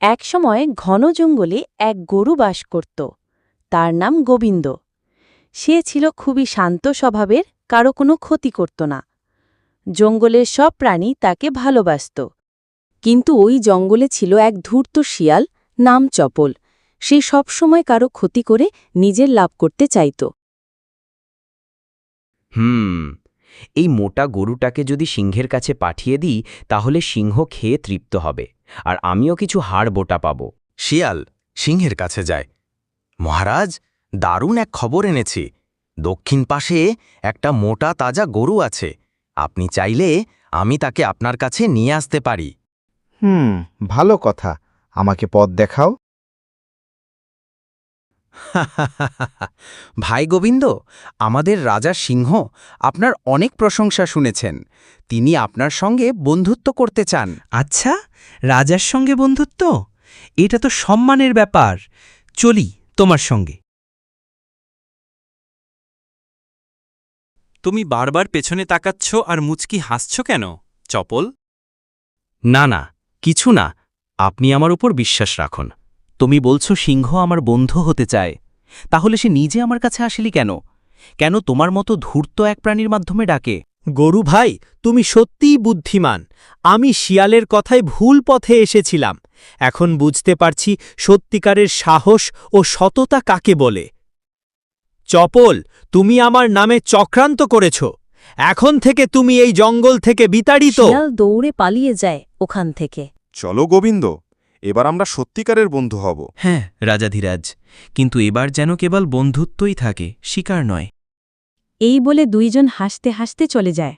একসময় ঘন জঙ্গলে এক গরু বাস করত। তার নাম গোবিন্দ। সে ছিল খুবই শান্ত স্বভাবের, কারো কোনো ক্ষতি করত না। জঙ্গলের সব প্রাণী তাকে ভালোবাসত। কিন্তু ওই জঙ্গলে ছিল এক ধূর্ত শিয়াল, নাম চপল। সে সবসময় কারো ক্ষতি করে নিজের লাভ করতে চাইত। এই মোটা গরুটাকে যদি সিংহের কাছে পাঠিয়ে দিই তাহলে সিংহ খেয়ে তৃপ্ত হবে, আর আমিও কিছু হাড় বোটা পাব। শিয়াল সিংহের কাছে যায়। মহারাজ, দারুণ এক খবর এনেছি। দক্ষিণ পাশে একটা মোটা তাজা গরু আছে। আপনি চাইলে আমি তাকে আপনার কাছে নিয়ে আসতে পারি। ভালো কথা। আমাকে পথ দেখাও। ভাই গোবিন্দ, আমাদের রাজা সিংহ আপনার অনেক প্রশংসা শুনেছেন। তিনি আপনার সঙ্গে বন্ধুত্ব করতে চান। আচ্ছা, রাজার সঙ্গে বন্ধুত্ব? এটা তো সম্মানের ব্যাপার। চলি তোমার সঙ্গে। তুমি বারবার পেছনে তাকাচ্ছ আর মুচকি হাসছ কেন, চপল? না, কিছু না। আপনি আমার উপর বিশ্বাস রাখুন। তুমি বলছো সিংহ আমার বন্ধু হতে চায়, তাহলে সে নিজে আমার কাছে আসেলি কেন? কেন তোমার মতো ধূর্ত এক প্রাণীর মাধ্যমে ডাকে? গরু ভাই, তুমি সত্যিই বুদ্ধিমান। আমি শিয়ালের কথায় ভুল পথে এসেছিলাম। এখন বুঝতে পারছি সত্যিকারের সাহস ও সততা কাকে বলে। চপল, তুমি আমার নামে চক্রান্ত করেছ। এখন থেকে তুমি এই জঙ্গল থেকে বিতাড়িত। শিয়াল দৌড়ে পালিয়ে যায় ওখান থেকে। চলো গোবিন্দ, এবার আমরা সত্যিকারের বন্ধু হব। হ্যাঁ রাজাধিরাজ, কিন্তু এবার যেন কেবল বন্ধুত্বই থাকে, শিকার নয়। এই বলে দুইজন হাসতে হাসতে চলে যায়।